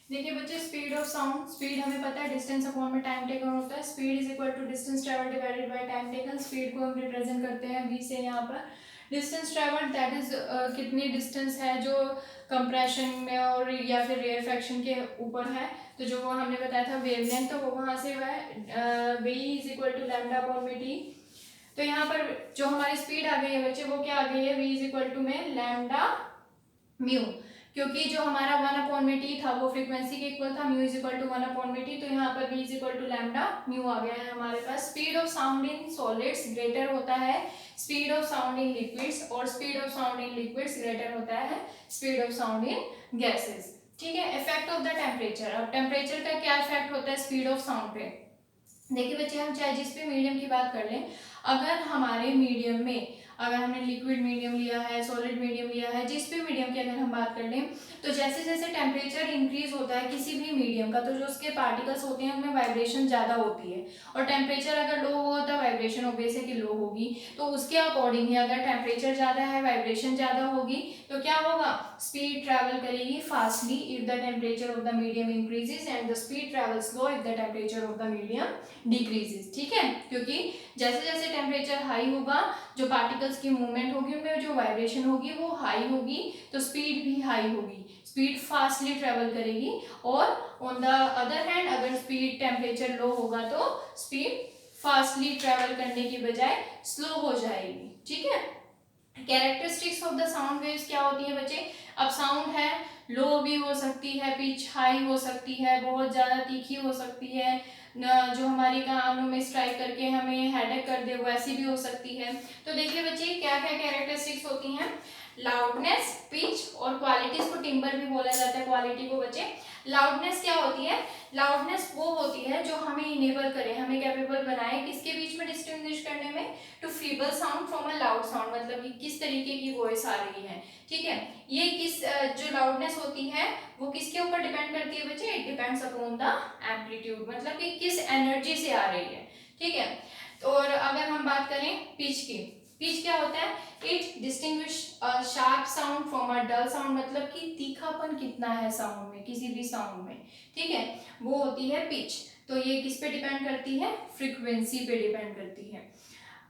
देखिए बच्चे, speed of sound, speed हमें पता है डिस्टेंस अपॉन में टाइम टेकन होता है। Speed is equal to distance travel divided by time taken. Speed को हम रिप्रेजेंट करते हैं वी से। यहाँ पर डिस्टेंस ट्रेवल दैट इज कितनी डिस्टेंस है जो कंप्रेशन में और या फिर रेयरफेक्शन के ऊपर है। तो जो वो हमने बताया था वेवलेंथ, तो वो वहाँ से हुआ है V is equal to lambda upon में टी। तो यहाँ पर जो हमारी स्पीड आ गई है बच्चे, वो क्या आ गई है, वी इज इक्वल टू में लैम्डा म्यू, क्योंकि जो हमारा 1/t था वो फ्रीक्वेंसी के इक्वल था, mu is equal to 1/t। तो यहाँ पर v is equal to lambda mu आ गया है हमारे पास। Speed of sound in solids greater होता है speed of sound in liquids, और speed of sound in liquids greater होता है speed of sound in gases. ठीक है। इफेक्ट ऑफ द टेम्परेचर, अब टेम्परेचर का क्या इफेक्ट होता है स्पीड ऑफ साउंड पे। देखिए बच्चे, हम चाहे जिस भी मीडियम की बात कर लें, अगर हमारे मीडियम में, अगर हमने लिक्विड मीडियम लिया है, सॉलिड मीडियम लिया है, जिस भी मीडियम की अगर हम बात कर लें, तो जैसे जैसे टेम्परेचर इंक्रीज होता है किसी भी मीडियम का, तो जो उसके पार्टिकल्स होते हैं उनमें वाइब्रेशन ज़्यादा होती है। और टेम्परेचर अगर लो हो तो वाइब्रेशन ऑब्वियसली लो होगी। तो उसके अकॉर्डिंग ही अगर टेम्परेचर ज़्यादा है, वाइब्रेशन ज़्यादा होगी, तो क्या होगा, स्पीड ट्रैवल करेगी fastly if the temperature of the medium increases, and the speed travel slow if the temperature of the medium decreases. ठीक है, क्योंकि जैसे जैसे टेम्परेचर हाई होगा, जो पार्टिकल्स की मूवमेंट होगी उनमें जो वाइब्रेशन होगी वो हाई होगी, तो स्पीड भी हाई होगी, स्पीड फास्टली ट्रेवल करेगी। और ऑन द अदर हैंड अगर स्पीड टेम्परेचर लो होगा तो स्पीड फास्टली ट्रेवल करने की बजाय स्लो हो जाएगी। ठीक है। Characteristics of the sound waves क्या होती है बच्चे। अब साउंड है, लो भी हो सकती है, पिच हाई हो सकती है, बहुत ज़्यादा तीखी हो सकती है, जो हमारी कानों में स्ट्राइक करके हमें हेडेक कर दे वैसी भी हो सकती है। तो देखिए बच्चे, क्या क्या कैरेक्टरिस्टिक्स होती हैं। लाउडनेस, पिच और क्वालिटी, इसको टिम्बर भी बोला जाता है क्वालिटी को बच्चे। लाउडनेस क्या होती है, लाउडनेस वो होती है जो हमें इनेबल करे, हमें कैपेबल बनाए किसके बीच में डिस्टिंग्विश करने में, to feeble sound from a loud sound, मतलब कि किस तरीके की वॉइस आ रही है। ठीक है। ये किस जो लाउडनेस होती है वो किसके ऊपर डिपेंड करती है बच्चे, it depends upon the amplitude, मतलब कि किस एनर्जी से आ रही है। ठीक है। तो और अगर हम बात करें पिच की, पिच क्या होता है, it distinguish a sharp sound from a dull sound, मतलब कि तीखापन कितना है साउंड में, किसी भी साउंड में। ठीक है, वो होती है पिच। तो ये किस पे डिपेंड करती है, फ्रीक्वेंसी पे डिपेंड करती है।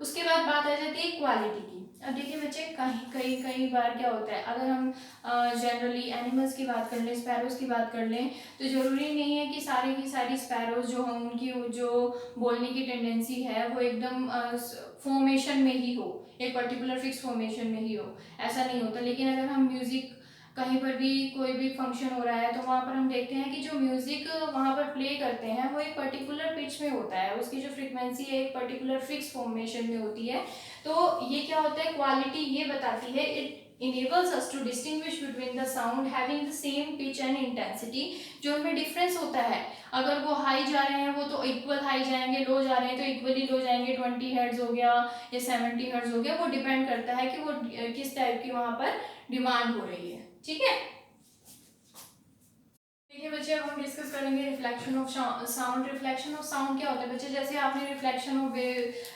उसके बाद बात आ जाती है क्वालिटी की। अब देखिए बच्चे, कई बार क्या होता है, अगर हम जनरली एनिमल्स की बात कर लें, स्पैरोज की बात कर लें, तो ज़रूरी नहीं है कि सारी की सारी स्पैरोज जो हम उनकी जो बोलने की टेंडेंसी है वो एकदम फॉर्मेशन में ही हो, एक पर्टिकुलर फिक्स फॉर्मेशन में ही हो, ऐसा नहीं होता। लेकिन अगर हम म्यूज़िक कहीं पर भी कोई भी फंक्शन हो रहा है तो वहाँ पर हम देखते हैं कि जो म्यूज़िक वहाँ पर प्ले करते हैं वो एक पर्टिकुलर पिच में होता है, उसकी जो फ्रीक्वेंसी है एक पर्टिकुलर फिक्स फॉर्मेशन में होती है। तो ये क्या होता है, क्वालिटी ये बताती है, it enables us to distinguish between the sound having the same pitch and intensity, जो उनमें डिफरेंस होता है। अगर वो हाई जा रहे हैं वो तो इक्वल हाई जाएंगे, लो जा रहे हैं तो इक्वली लो जाएंगे, 20 हर्ट्ज हो गया या 70 हर्ट्ज हो गया, वो डिपेंड करता है कि वो किस टाइप की वहाँ पर डिमांड हो रही है। ठीक है। देखिए बच्चे, अब हम डिस्कस करेंगे reflection of sound. Reflection of sound क्या होता है बच्चे, जैसे आपने रिफ्लेक्शन ऑफ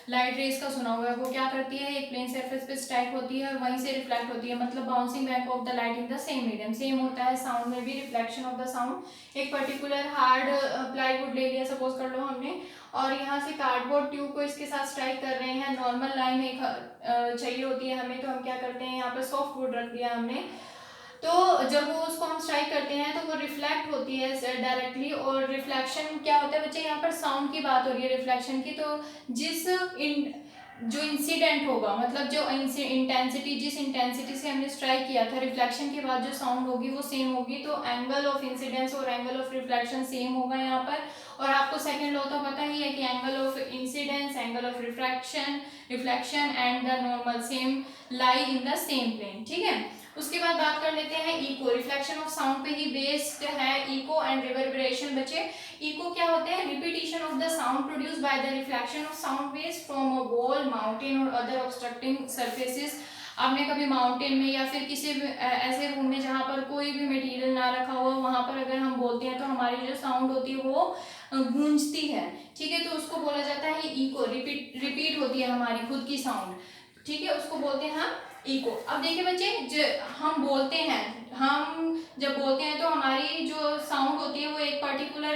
लाइट रेज का सुना हुआ है, वो क्या करती है, एक प्लेन सरफेस पे स्ट्राइक होती है और वहीं से रिफ्लेक्ट होती है, मतलब bouncing back of the light in the same medium. Same होता है साउंड में भी, रिफ्लेक्शन ऑफ द साउंड। एक पर्टिकुलर हार्ड प्लाईवुड ले लिया सपोज कर लो हमने, और यहाँ से कार्डबोर्ड ट्यूब को इसके साथ स्ट्राइक कर रहे हैं, नॉर्मल लाइन एक चाहिए होती है हमें, तो हम क्या करते हैं, यहाँ पर सॉफ्ट वुड रख दिया हमने, तो जब वो उसको हम स्ट्राइक करते हैं तो वो रिफ्लेक्ट होती है डायरेक्टली। और रिफ्लेक्शन क्या होता है बच्चे, यहाँ पर साउंड की बात हो रही है रिफ्लेक्शन की, तो जिस जो इंसिडेंट होगा, मतलब जो इंटेंसिटी, जिस इंटेंसिटी से हमने स्ट्राइक किया था, रिफ्लेक्शन के बाद जो साउंड होगी वो सेम होगी, तो एंगल ऑफ इंसिडेंस और एंगल ऑफ रिफ्लेक्शन सेम होगा यहाँ पर। और आपको सेकंड लॉ तो पता ही है कि angle of incidence, angle of reflection and the normal same lie in the same plane. ठीक है। उसके बाद बात कर लेते हैं इको। रिफ्लेक्शन ऑफ साउंड पे ही बेस्ड है इको एंड रिवर्बरेशन बच्चे। इको क्या होते हैं, repetition of the sound produce by the reflection of sound waves from a wall, mountain और अदर ऑब्स्ट्रक्टिंग सरफेसेस। आपने कभी माउंटेन में या फिर किसी भी ऐसे रूम में जहाँ पर कोई भी मटेरियल ना रखा हुआ, वहाँ पर अगर हम बोलते हैं तो हमारी जो साउंड होती है वो गूंजती है। ठीक है, तो उसको बोला जाता है इको, रिपीट होती है हमारी खुद की साउंड। ठीक है, उसको बोलते हैं हम इको। अब देखिए बच्चे, हम बोलते हैं, हम जब बोलते हैं तो हमारी जो साउंड होती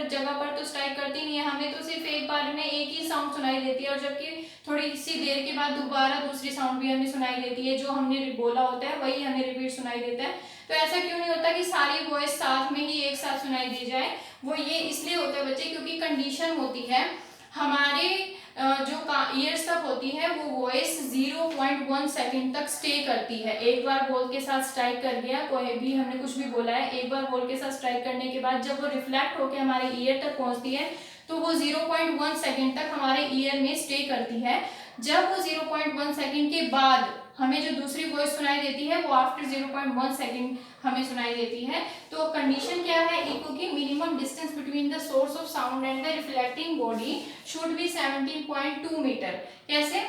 जगह पर तो स्ट्राइक करती नहीं है, हमें तो सिर्फ एक बार में एक ही साउंड सुनाई देती है, और जबकि थोड़ी सी देर के बाद दोबारा दूसरी साउंड भी हमें सुनाई देती है, जो हमने बोला होता है वही हमें रिपीट सुनाई देता है। तो ऐसा क्यों नहीं होता कि सारी वॉइस साथ में ही एक साथ सुनाई दी जाए, वो ये इसलिए होता है बच्चे क्योंकि कंडीशन होती है हमारे जो ईयर्स तक होती है वो वॉइस 0.1 सेकंड तक स्टे करती है। एक बार बोल के साथ स्ट्राइक कर दिया, कोई भी हमने कुछ भी बोला है, एक बार बोल के साथ स्ट्राइक करने के बाद जब वो रिफ्लेक्ट होकर हमारे ईयर तक पहुंचती है तो वो 0.1 सेकंड तक हमारे ईयर में स्टे करती है। जब वो 0.1 सेकंड के बाद हमें जो दूसरी वॉइस सुनाई देती है वो आफ्टर 0.1 सेकंड हमें सुनाई देती है। तो कंडीशन क्या है, इको की minimum distance between the source of sound and the reflecting body should be 17.2 metre. कैसे?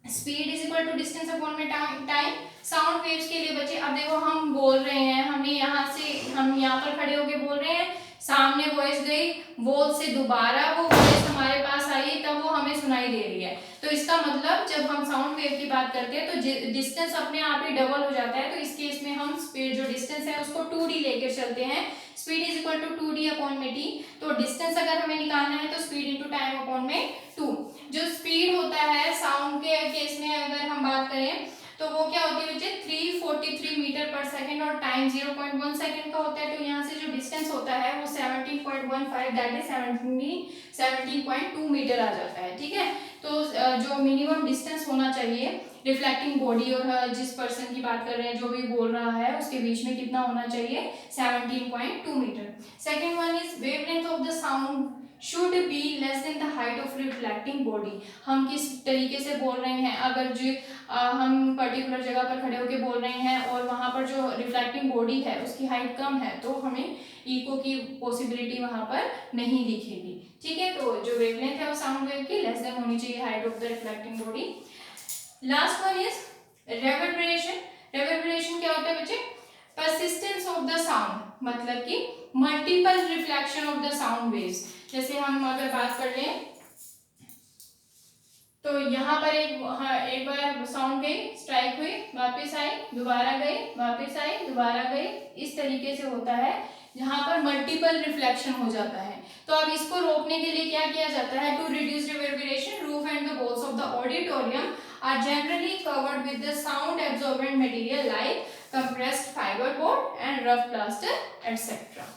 Speed is equal to distance upon में टाइम। साउंड वेव्स के लिए बच्चे अब देखो हम बोल रहे हैं, हमें यहाँ से हम यहाँ पर खड़े होके बोल रहे हैं, सामने वॉइस गई, वॉल से दोबारा वो वॉइस हमारे पास आई, तब वो हमें सुनाई दे रही है। तो इसका मतलब जब हम साउंड वेव की बात करते हैं तो डिस्टेंस अपने आप ही डबल हो जाता है। तो इस केस में हम स्पीड जो डिस्टेंस है उसको 2d लेकर चलते हैं। Speed is equal to 2d upon में t। तो डिस्टेंस अगर हमें निकालना है तो स्पीड इंटू टाइम अपॉन में 2। जो स्पीड होता है साउंड के केस में अगर हम बात करें तो वो क्या होती है बच्चे 343 मीटर पर सेकंड, और टाइम 0.1 सेकंड का होता है। तो यहाँ से जो डिस्टेंस होता है वो 17.15 दैट इज 17.2 मीटर आ जाता है। ठीक है, तो जो मिनिमम डिस्टेंस होना चाहिए रिफ्लेक्टिंग बॉडी और जिस पर्सन की बात कर रहे हैं, जो भी बोल रहा है, उसके बीच में कितना होना चाहिए, 17.2 metre. Second one is wavelength of the sound should be less than the height of reflecting body. हम किस तरीके से बोल रहे हैं, अगर जो हम पर्टिकुलर जगह पर खड़े होकर बोल रहे हैं और वहां पर जो रिफ्लेक्टिंग बॉडी है उसकी हाइट कम है तो हमें इको की पॉसिबिलिटी वहां पर नहीं दिखेगी। ठीक है, तो जो वेवलेंथ है वो साउंड वेव की लेस देन होनी चाहिए height of the reflecting body. Last one is reverberation. Reverberation क्या होता है बच्चे? परसिस्टेंस ऑफ द साउंड, मतलब कि multiple reflection of the sound waves. जैसे हम अगर बात कर लें तो यहाँ पर एक बार साउंड गई, स्ट्राइक हुई, वापस आई, दोबारा गई, वापस आई, दोबारा गई, इस तरीके से होता है जहाँ पर मल्टीपल रिफ्लेक्शन हो जाता है। तो अब इसको रोकने के लिए क्या किया जाता है? To reduce reverberation, roof and the walls of the auditorium are generally covered with the sound absorbent material like compressed fiber board and rough plaster etc.